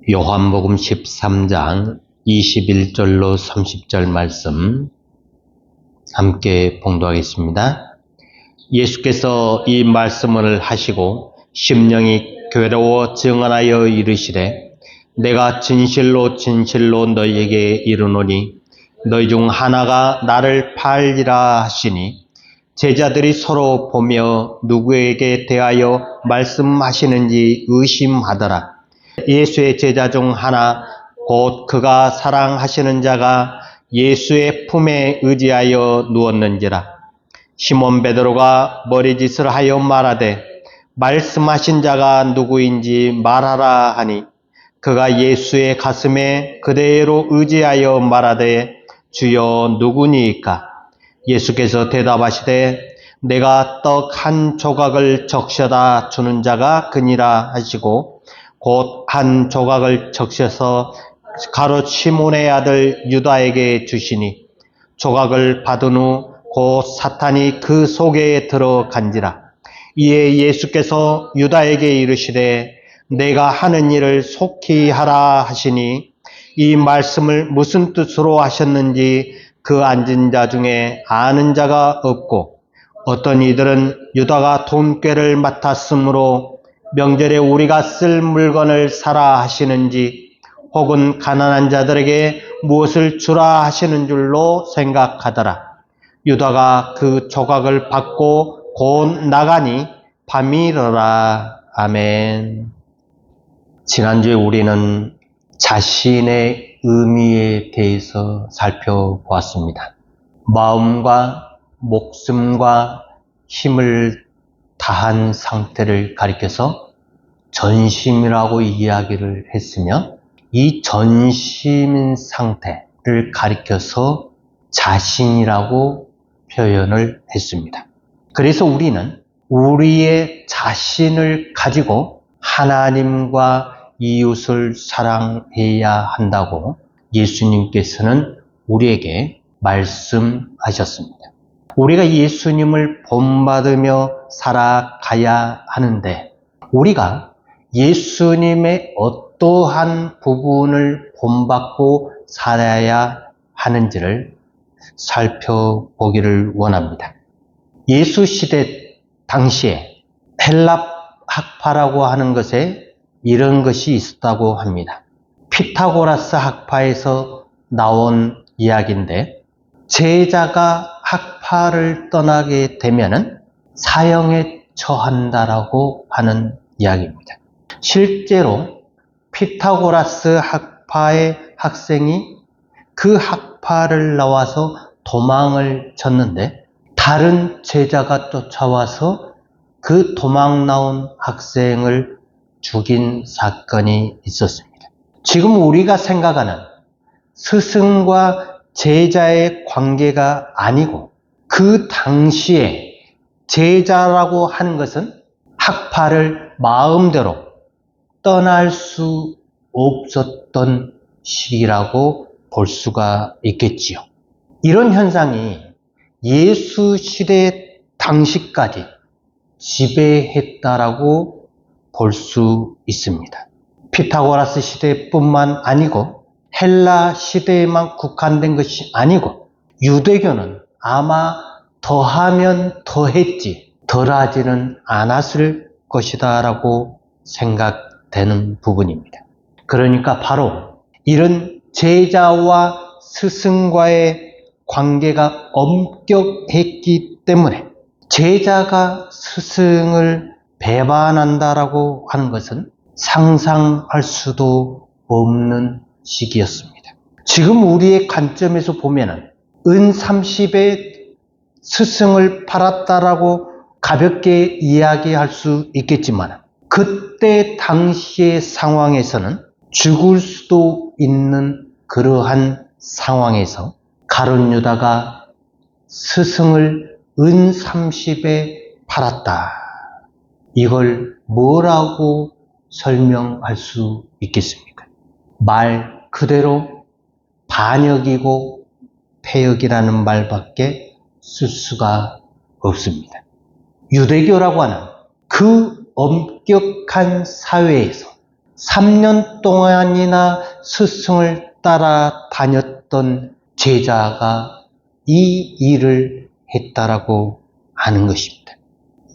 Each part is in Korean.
요한복음 13장 21절로 30절 말씀 함께 봉독하겠습니다. 예수께서 이 말씀을 하시고 심령이 괴로워 증언하여 이르시되 내가 진실로 진실로 너희에게 이르노니 너희 중 하나가 나를 팔리라 하시니 제자들이 서로 보며 누구에게 대하여 말씀하시는지 의심하더라. 예수의 제자 중 하나 곧 그가 사랑하시는 자가 예수의 품에 의지하여 누웠는지라. 시몬 베드로가 머리짓을 하여 말하되 말씀하신 자가 누구인지 말하라 하니 그가 예수의 가슴에 그대로 의지하여 말하되 주여 누구니이까? 예수께서 대답하시되 내가 떡 한 조각을 적셔다 주는 자가 그니라 하시고 곧 한 조각을 적셔서 가롯 시몬의 아들 유다에게 주시니 조각을 받은 후 곧 사탄이 그 속에 들어간지라. 이에 예수께서 유다에게 이르시되 내가 하는 일을 속히 하라 하시니 이 말씀을 무슨 뜻으로 하셨는지 그 앉은 자 중에 아는 자가 없고 어떤 이들은 유다가 돈꾀를 맡았으므로 명절에 우리가 쓸 물건을 사라 하시는지 혹은 가난한 자들에게 무엇을 주라 하시는 줄로 생각하더라. 유다가 그 조각을 받고 곧 나가니 밤이 이르라. 아멘. 지난주에 우리는 자신의 의미에 대해서 살펴보았습니다. 마음과 목숨과 힘을 다한 상태를 가리켜서 전심이라고 이야기를 했으며 이 전심 상태를 가리켜서 자신이라고 표현을 했습니다. 그래서 우리는 우리의 자신을 가지고 하나님과 이웃을 사랑해야 한다고 예수님께서는 우리에게 말씀하셨습니다. 우리가 예수님을 본받으며 살아가야 하는데 우리가 예수님의 어떠한 부분을 본받고 살아야 하는지를 살펴보기를 원합니다. 예수 시대 당시에 헬랍 학파라고 하는 것에 이런 것이 있었다고 합니다. 피타고라스 학파에서 나온 이야기인데 제자가 학파를 떠나게 되면은 사형에 처한다라고 하는 이야기입니다. 실제로 피타고라스 학파의 학생이 그 학파를 나와서 도망을 쳤는데 다른 제자가 쫓아와서 그 도망 나온 학생을 죽인 사건이 있었습니다. 지금 우리가 생각하는 스승과 제자의 관계가 아니고 그 당시에 제자라고 하는 것은 학파를 마음대로 떠날 수 없었던 시기라고 볼 수가 있겠지요. 이런 현상이 예수 시대 당시까지 지배했다라고 볼 수 있습니다. 피타고라스 시대뿐만 아니고 헬라 시대에만 국한된 것이 아니고 유대교는 아마 더하면 더했지 덜하지는 않았을 것이다 라고 생각되는 부분입니다. 그러니까 바로 이런 제자와 스승과의 관계가 엄격했기 때문에 제자가 스승을 배반한다라고 하는 것은 상상할 수도 없는 시기였습니다. 지금 우리의 관점에서 보면은 은 30에 스승을 팔았다라고 가볍게 이야기할 수 있겠지만 그때 당시의 상황에서는 죽을 수도 있는 그러한 상황에서 가룟 유다가 스승을 은 30에 팔았다. 이걸 뭐라고 설명할 수 있겠습니까? 말 그대로 반역이고 패역이라는 말밖에 쓸 수가 없습니다. 유대교라고 하는 그 엄격한 사회에서 3년 동안이나 스승을 따라다녔던 제자가 이 일을 했다라고 하는 것입니다.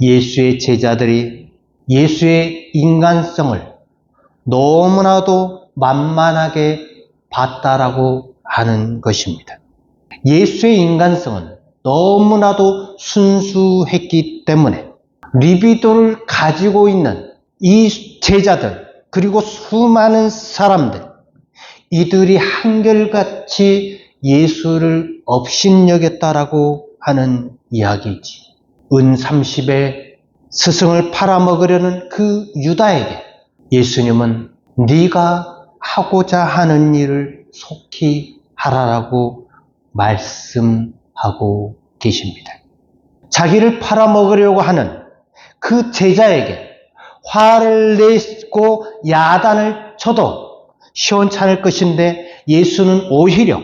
예수의 제자들이 예수의 인간성을 너무나도 만만하게 봤다라고 하는 것입니다. 예수의 인간성은 너무나도 순수했기 때문에 리비도를 가지고 있는 이 제자들, 그리고 수많은 사람들, 이들이 한결같이 예수를 업신여겼다라고 하는 이야기이지. 은 30에 스승을 팔아먹으려는 그 유다에게 예수님은 네가 하고자 하는 일을 속히 하라라고 말씀하고 계십니다. 자기를 팔아먹으려고 하는 그 제자에게 화를 내고 야단을 쳐도 시원찮을 것인데 예수는 오히려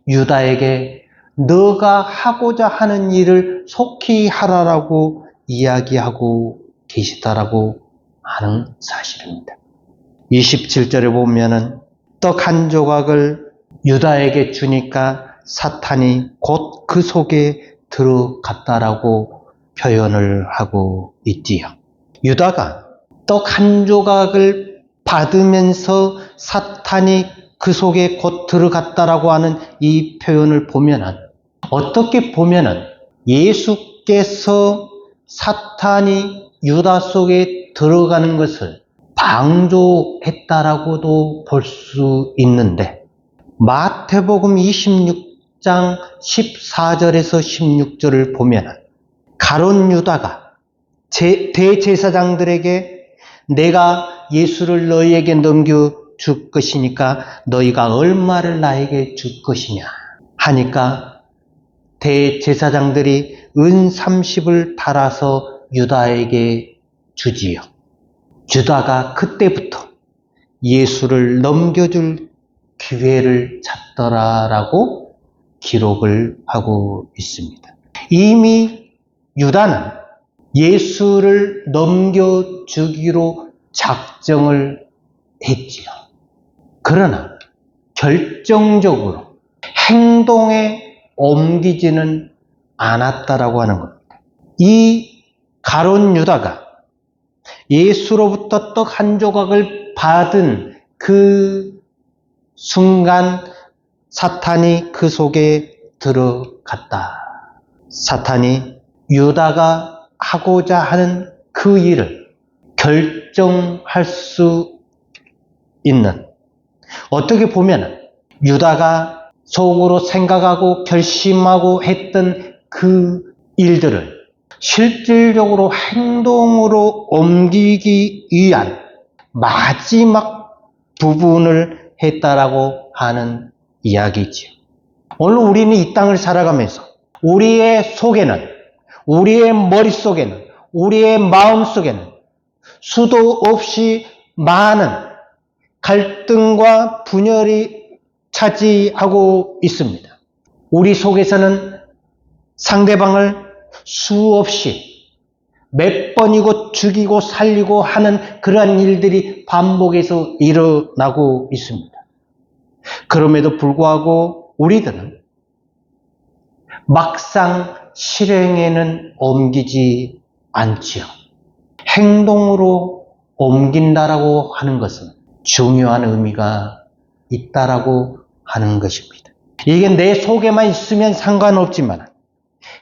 유다에게 너가 하고자 하는 일을 속히 하라라고 이야기하고 계시다라고 하는 사실입니다. 27절에 보면은 떡 한 조각을 유다에게 주니까 사탄이 곧 그 속에 들어갔다라고 표현을 하고 있지요. 유다가 떡 한 조각을 받으면서 사탄이 그 속에 곧 들어갔다라고 하는 이 표현을 보면은 어떻게 보면은 예수께서 사탄이 유다 속에 들어가는 것을 방조했다라고도 볼 수 있는데, 마태복음 26장 14절에서 16절을 보면 가룟 유다가 대제사장들에게 내가 예수를 너희에게 넘겨줄 것이니까 너희가 얼마를 나에게 줄 것이냐 하니까 대제사장들이 은 30을 달아서 유다에게 주지요. 유다가 그때부터 예수를 넘겨줄 기회를 찾더라라고 기록을 하고 있습니다. 이미 유다는 예수를 넘겨주기로 작정을 했지요. 그러나 결정적으로 행동에 옮기지는 않았다라고 하는 겁니다. 이 가룟 유다가 예수로부터 떡 한 조각을 받은 그 순간 사탄이 그 속에 들어갔다. 사탄이 유다가 하고자 하는 그 일을 결정할 수 있는, 어떻게 보면 유다가 속으로 생각하고 결심하고 했던 그 일들을 실질적으로 행동으로 옮기기 위한 마지막 부분을 했다라고 하는 이야기지요. 오늘 우리는 이 땅을 살아가면서 우리의 속에는, 우리의 머릿속에는, 우리의 마음속에는 수도 없이 많은 갈등과 분열이 차지하고 있습니다. 우리 속에서는 상대방을 수없이 몇 번이고 죽이고 살리고 하는 그러한 일들이 반복해서 일어나고 있습니다. 그럼에도 불구하고 우리들은 막상 실행에는 옮기지 않지요. 행동으로 옮긴다라고 하는 것은 중요한 의미가 있다라고 하는 것입니다. 이게 내 속에만 있으면 상관없지만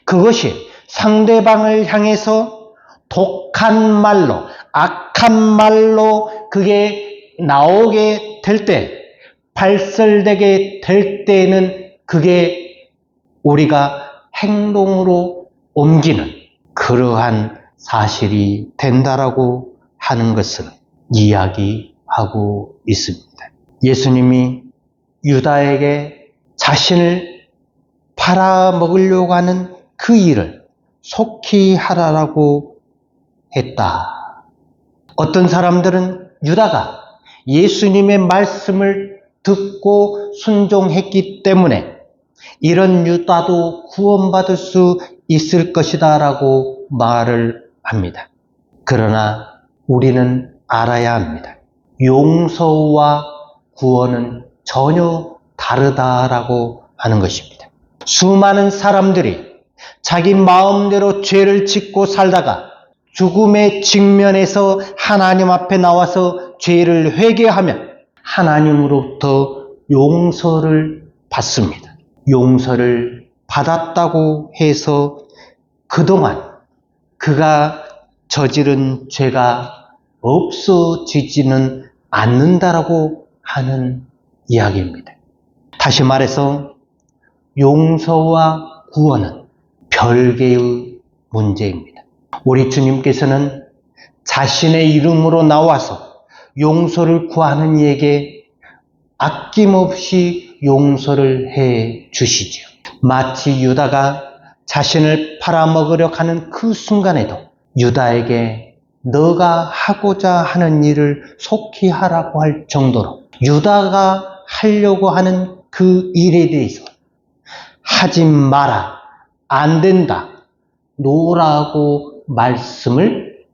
그것이 상대방을 향해서 독한 말로, 악한 말로 그게 나오게 될 때, 발설되게 될 때는 그게 우리가 행동으로 옮기는 그러한 사실이 된다라고 하는 것을 이야기하고 있습니다. 예수님이 유다에게 자신을 팔아먹으려고 하는 그 일을 속히 하라라고 했다. 어떤 사람들은 유다가 예수님의 말씀을 듣고 순종했기 때문에 이런 유다도 구원받을 수 있을 것이다 라고 말을 합니다. 그러나 우리는 알아야 합니다. 용서와 구원은 전혀 다르다라고 하는 것입니다. 수많은 사람들이 자기 마음대로 죄를 짓고 살다가 죽음의 직면에서 하나님 앞에 나와서 죄를 회개하면 하나님으로부터 용서를 받습니다. 용서를 받았다고 해서 그동안 그가 저지른 죄가 없어지지는 않는다라고 하는 이야기입니다. 다시 말해서 용서와 구원은 별개의 문제입니다. 우리 주님께서는 자신의 이름으로 나와서 용서를 구하는 이에게 아낌없이 용서를 해 주시지요. 마치 유다가 자신을 팔아먹으려 하는 그 순간에도 유다에게 너가 하고자 하는 일을 속히 하라고 할 정도로 유다가 하려고 하는 그 일에 대해서 하지 마라, 안 된다, 노라고 말씀을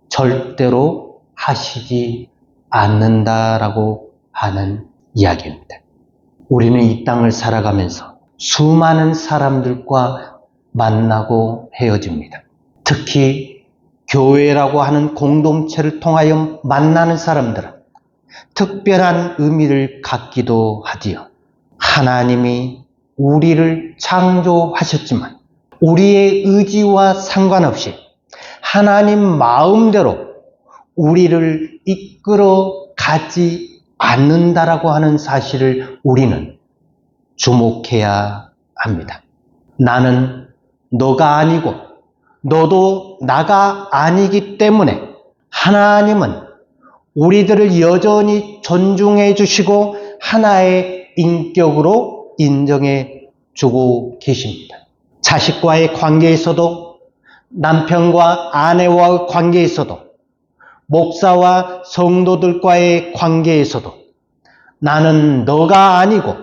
절대로 하시지 않는다라고 하는 이야기입니다. 우리는 이 땅을 살아가면서 수많은 사람들과 만나고 헤어집니다. 특히 교회라고 하는 공동체를 통하여 만나는 사람들은 특별한 의미를 갖기도 하지요. 하나님이 우리를 창조하셨지만 우리의 의지와 상관없이 하나님 마음대로 우리를 이끌어 가지 않는다라고 하는 사실을 우리는 주목해야 합니다. 나는 너가 아니고 너도 나가 아니기 때문에 하나님은 우리들을 여전히 존중해 주시고 하나의 인격으로 인정해 주고 계십니다. 자식과의 관계에서도 남편과 아내와의 관계에서도 목사와 성도들과의 관계에서도 나는 너가 아니고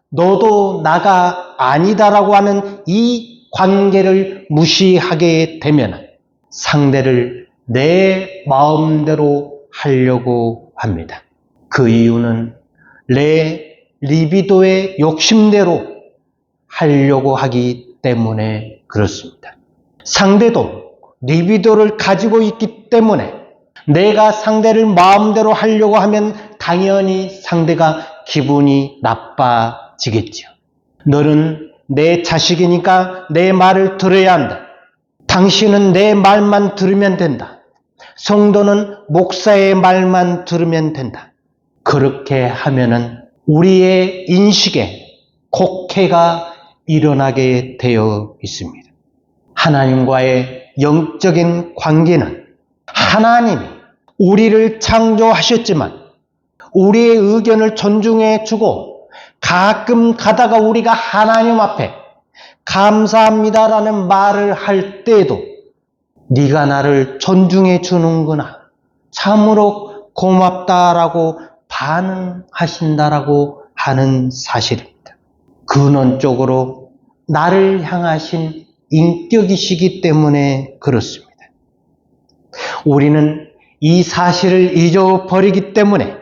너도 나가 아니다라고 하는 이 관계를 무시하게 되면 상대를 내 마음대로 하려고 합니다. 그 이유는 내 리비도의 욕심대로 하려고 하기 때문에 그렇습니다. 상대도 리비도를 가지고 있기 때문에 내가 상대를 마음대로 하려고 하면 당연히 상대가 기분이 나빠지겠죠. 너는 내 자식이니까 내 말을 들어야 한다. 당신은 내 말만 들으면 된다. 성도는 목사의 말만 들으면 된다. 그렇게 하면은 우리의 인식에 곡해가 일어나게 되어 있습니다. 하나님과의 영적인 관계는 하나님이 우리를 창조하셨지만 우리의 의견을 존중해 주고 가끔 가다가 우리가 하나님 앞에 감사합니다라는 말을 할 때에도 네가 나를 존중해 주는구나, 참으로 고맙다라고 반응하신다라고 하는 사실입니다. 근원적으로 나를 향하신 인격이시기 때문에 그렇습니다. 우리는 이 사실을 잊어버리기 때문에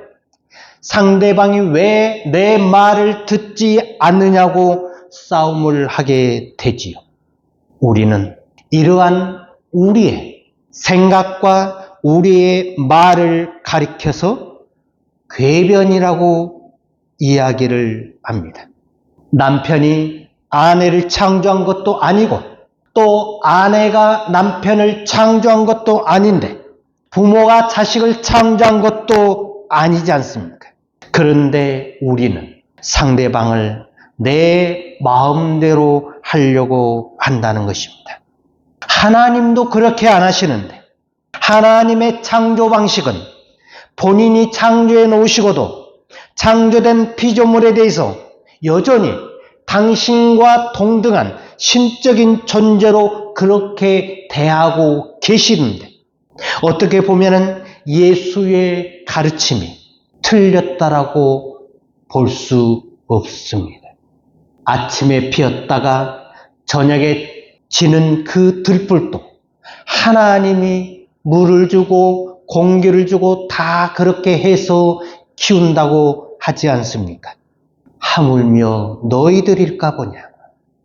상대방이 왜 내 말을 듣지 않느냐고 싸움을 하게 되지요. 우리는 이러한 우리의 생각과 우리의 말을 가리켜서 궤변이라고 이야기를 합니다. 남편이 아내를 창조한 것도 아니고 또 아내가 남편을 창조한 것도 아닌데 부모가 자식을 창조한 것도 아니지 않습니까? 그런데 우리는 상대방을 내 마음대로 하려고 한다는 것입니다. 하나님도 그렇게 안 하시는데 하나님의 창조 방식은 본인이 창조해 놓으시고도 창조된 피조물에 대해서 여전히 당신과 동등한 신적인 존재로 그렇게 대하고 계시는데 어떻게 보면은 예수의 가르침이 틀렸다라고 볼 수 없습니다. 아침에 피었다가 저녁에 지는 그 들불도 하나님이 물을 주고 공기를 주고 다 그렇게 해서 키운다고 하지 않습니까? 하물며 너희들일까 보냐.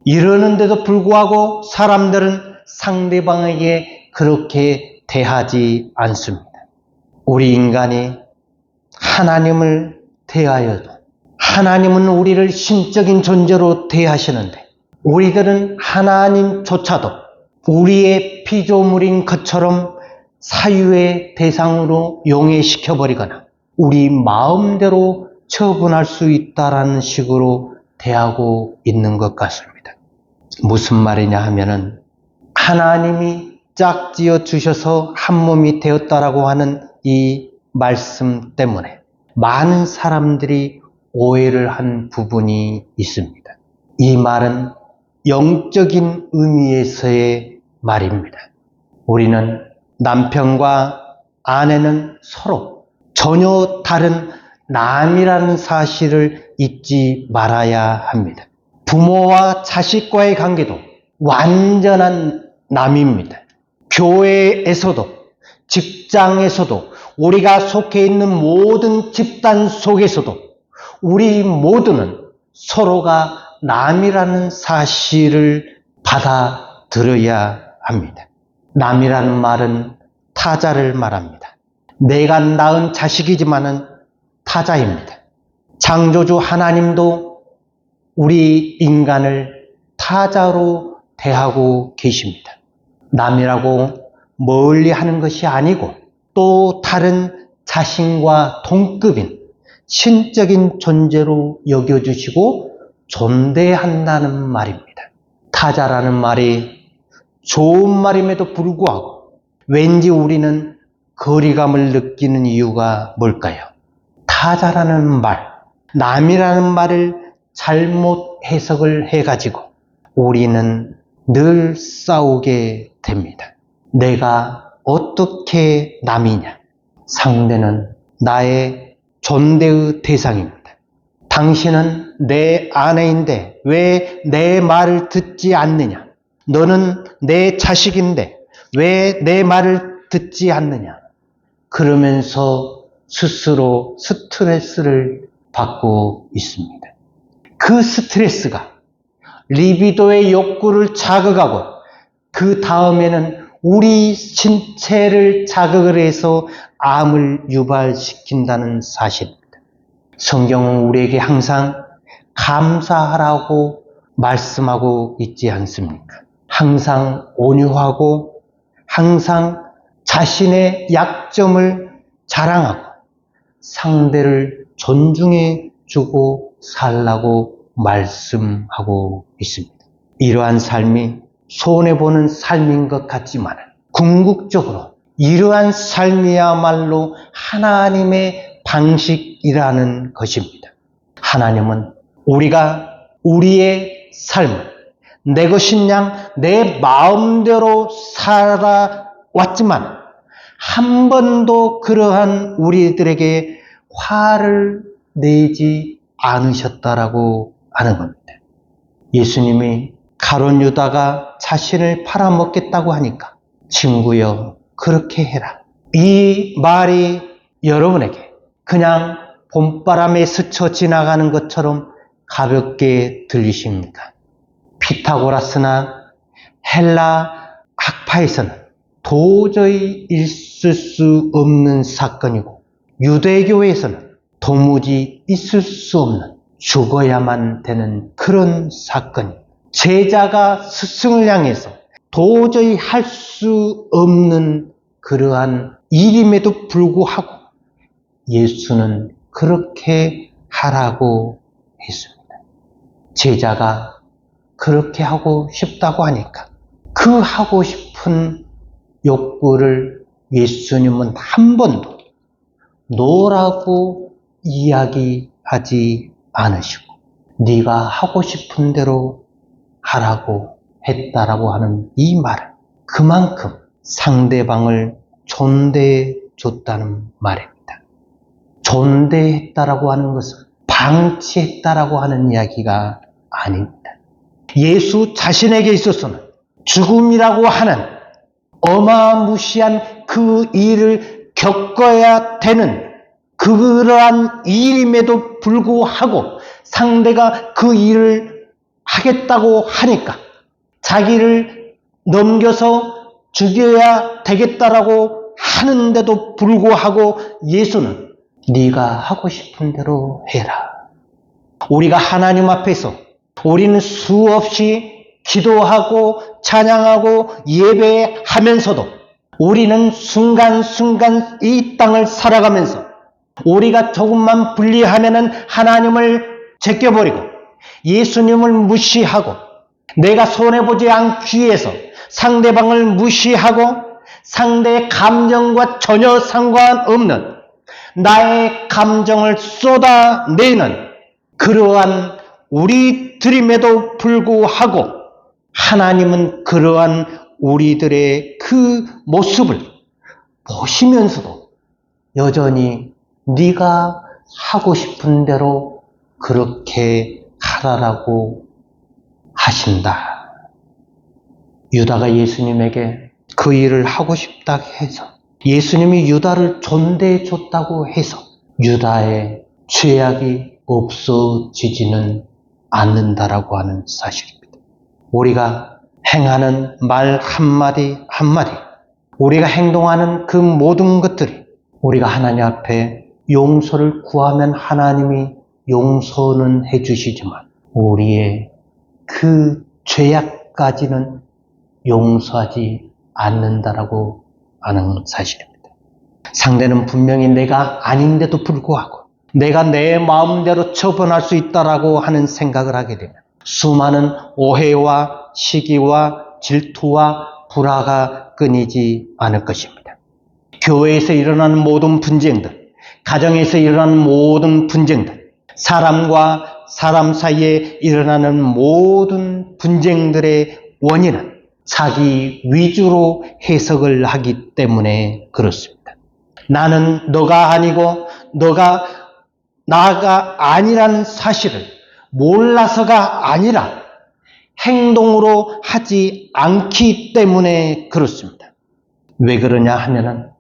이러는데도 불구하고 사람들은 상대방에게 그렇게 대하지 않습니다. 우리 인간이 하나님을 대하여도 하나님은 우리를 신적인 존재로 대하시는데 우리들은 하나님조차도 우리의 피조물인 것처럼 사유의 대상으로 용해시켜버리거나 우리 마음대로 처분할 수 있다라는 식으로 대하고 있는 것 같습니다. 무슨 말이냐 하면은 하나님이 짝지어 주셔서 한 몸이 되었다라고 하는 이 말씀 때문에 많은 사람들이 오해를 한 부분이 있습니다. 이 말은 영적인 의미에서의 말입니다. 우리는 남편과 아내는 서로 전혀 다른 남이라는 사실을 잊지 말아야 합니다. 부모와 자식과의 관계도 완전한 남입니다. 교회에서도 직장에서도 우리가 속해 있는 모든 집단 속에서도 우리 모두는 서로가 남이라는 사실을 받아들여야 합니다. 남이라는 말은 타자를 말합니다. 내가 낳은 자식이지만은 타자입니다. 창조주 하나님도 우리 인간을 타자로 대하고 계십니다. 남이라고 멀리 하는 것이 아니고 또 다른 자신과 동급인 신적인 존재로 여겨주시고 존대한다는 말입니다. 타자라는 말이 좋은 말임에도 불구하고 왠지 우리는 거리감을 느끼는 이유가 뭘까요? 타자라는 말, 남이라는 말을 잘못 해석을 해가지고 우리는 늘 싸우게 됩니다. 내가 어떻게 남이냐? 상대는 나의 존대의 대상입니다. 당신은 내 아내인데 왜 내 말을 듣지 않느냐? 너는 내 자식인데 왜 내 말을 듣지 않느냐? 그러면서 스스로 스트레스를 받고 있습니다. 그 스트레스가 리비도의 욕구를 자극하고 그 다음에는 우리 신체를 자극을 해서 암을 유발시킨다는 사실입니다. 성경은 우리에게 항상 감사하라고 말씀하고 있지 않습니까? 항상 온유하고 항상 자신의 약점을 자랑하고 상대를 존중해 주고 살라고 말씀하고 있습니다. 이러한 삶이 손해보는 삶인 것 같지만 궁극적으로 이러한 삶이야말로 하나님의 방식이라는 것입니다. 하나님은 우리가 우리의 삶을 내 것인 양 내 마음대로 살아왔지만 한 번도 그러한 우리들에게 화를 내지 않으셨다라고 하는 겁니다. 예수님이 가룟 유다가 자신을 팔아먹겠다고 하니까 친구여 그렇게 해라. 이 말이 여러분에게 그냥 봄바람에 스쳐 지나가는 것처럼 가볍게 들리십니까? 피타고라스나 헬라 학파에서는 도저히 있을 수 없는 사건이고 유대교에서는 도무지 있을 수 없는 죽어야만 되는 그런 사건이 제자가 스승을 향해서 도저히 할 수 없는 그러한 일임에도 불구하고 예수는 그렇게 하라고 했습니다. 제자가 그렇게 하고 싶다고 하니까 그 하고 싶은 욕구를 예수님은 한 번도 노라고 이야기하지 않으시고 네가 하고 싶은 대로 하라고 했다라고 하는 이 말은 그만큼 상대방을 존대해 줬다는 말입니다. 존대했다라고 하는 것은 방치했다라고 하는 이야기가 아닙니다. 예수 자신에게 있어서는 죽음이라고 하는 어마무시한 그 일을 겪어야 되는 그러한 일임에도 불구하고 상대가 그 일을 하겠다고 하니까 자기를 넘겨서 죽여야 되겠다라고 하는데도 불구하고 예수는 네가 하고 싶은 대로 해라. 우리가 하나님 앞에서 우리는 수없이 기도하고 찬양하고 예배하면서도 우리는 순간순간 이 땅을 살아가면서 우리가 조금만 불리하면은 하나님을 제껴버리고 예수님을 무시하고 내가 손해보지 않기 위해서 상대방을 무시하고 상대의 감정과 전혀 상관없는 나의 감정을 쏟아내는 그러한 우리들임에도 불구하고 하나님은 그러한 우리들의 그 모습을 보시면서도 여전히 네가 하고 싶은 대로 그렇게 하라라고 하신다. 유다가 예수님에게 그 일을 하고 싶다 해서 예수님이 유다를 존대해 줬다고 해서 유다의 죄악이 없어지지는 않는다라고 하는 사실입니다. 우리가 행하는 말 한마디 한마디, 우리가 행동하는 그 모든 것들이 우리가 하나님 앞에 용서를 구하면 하나님이 용서는 해주시지만 우리의 그 죄악까지는 용서하지 않는다라고 하는 사실입니다. 상대는 분명히 내가 아닌데도 불구하고 내가 내 마음대로 처분할 수 있다라고 하는 생각을 하게 되면 수많은 오해와 시기와 질투와 불화가 끊이지 않을 것입니다. 교회에서 일어나는 모든 분쟁들, 가정에서 일어나는 모든 분쟁들, 사람과 사람 사이에 일어나는 모든 분쟁들의 원인은 자기 위주로 해석을 하기 때문에 그렇습니다. 나는 너가 아니고 너가 나가 아니라는 사실을 몰라서가 아니라 행동으로 하지 않기 때문에 그렇습니다. 왜 그러냐 하면은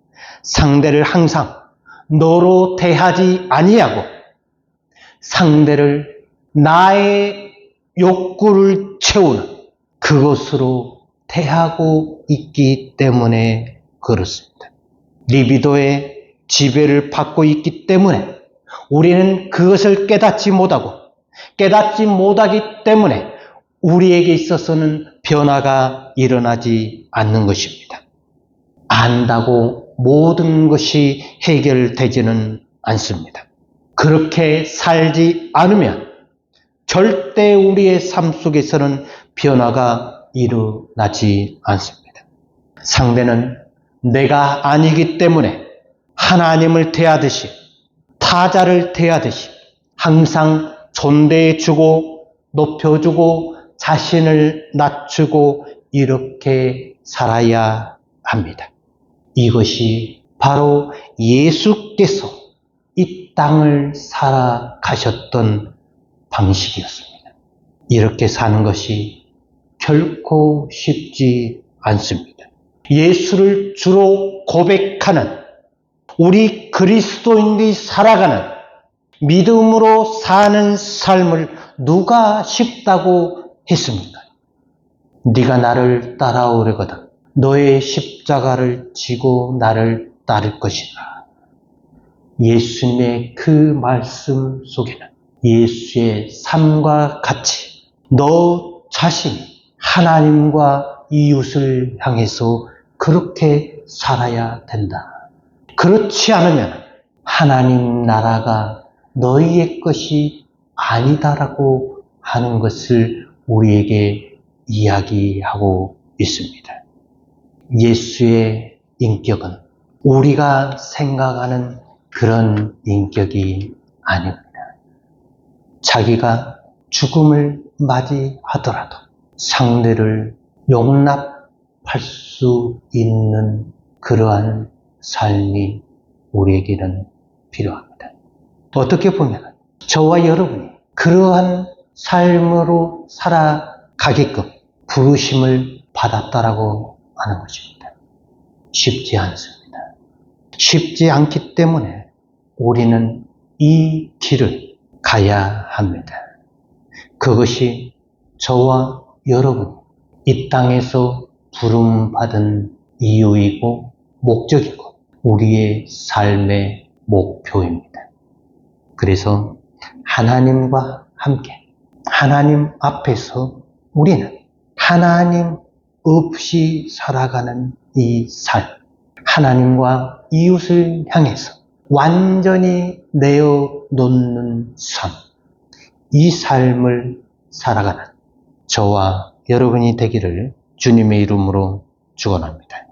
상대를 항상 너로 대하지 아니하고 상대를 나의 욕구를 채우는 그것으로 대하고 있기 때문에 그렇습니다. 리비도의 지배를 받고 있기 때문에 우리는 그것을 깨닫지 못하기 때문에 우리에게 있어서는 변화가 일어나지 않는 것입니다. 안다고 모든 것이 해결되지는 않습니다. 그렇게 살지 않으면 절대 우리의 삶 속에서는 변화가 일어나지 않습니다. 상대는 내가 아니기 때문에 하나님을 대하듯이 타자를 대하듯이 항상 존대해주고 높여주고 자신을 낮추고 이렇게 살아야 합니다. 이것이 바로 예수께서 이 땅을 살아가셨던 방식이었습니다. 이렇게 사는 것이 결코 쉽지 않습니다. 예수를 주로 고백하는 우리 그리스도인들이 살아가는 믿음으로 사는 삶을 누가 쉽다고 했습니까? 네가 나를 따라오려거든 너의 십자가를 지고 나를 따를 것이라. 예수님의 그 말씀 속에는 예수의 삶과 같이 너 자신이 하나님과 이웃을 향해서 그렇게 살아야 된다. 그렇지 않으면 하나님 나라가 너희의 것이 아니다라고 하는 것을 우리에게 이야기하고 있습니다. 예수의 인격은 우리가 생각하는 그런 인격이 아닙니다. 자기가 죽음을 맞이하더라도 상대를 용납할 수 있는 그러한 삶이 우리에게는 필요합니다. 어떻게 보면 저와 여러분이 그러한 삶으로 살아가게끔 부르심을 받았다라고 하는 것입니다. 쉽지 않습니다. 쉽지 않기 때문에 우리는 이 길을 가야 합니다. 그것이 저와 여러분이 이 땅에서 부름받은 이유이고 목적이고 우리의 삶의 목표입니다. 그래서 하나님과 함께 하나님 앞에서 우리는 하나님 없이 살아가는 이 삶, 하나님과 이웃을 향해서 완전히 내어놓는 삶, 이 삶을 살아가는 저와 여러분이 되기를 주님의 이름으로 축원합니다.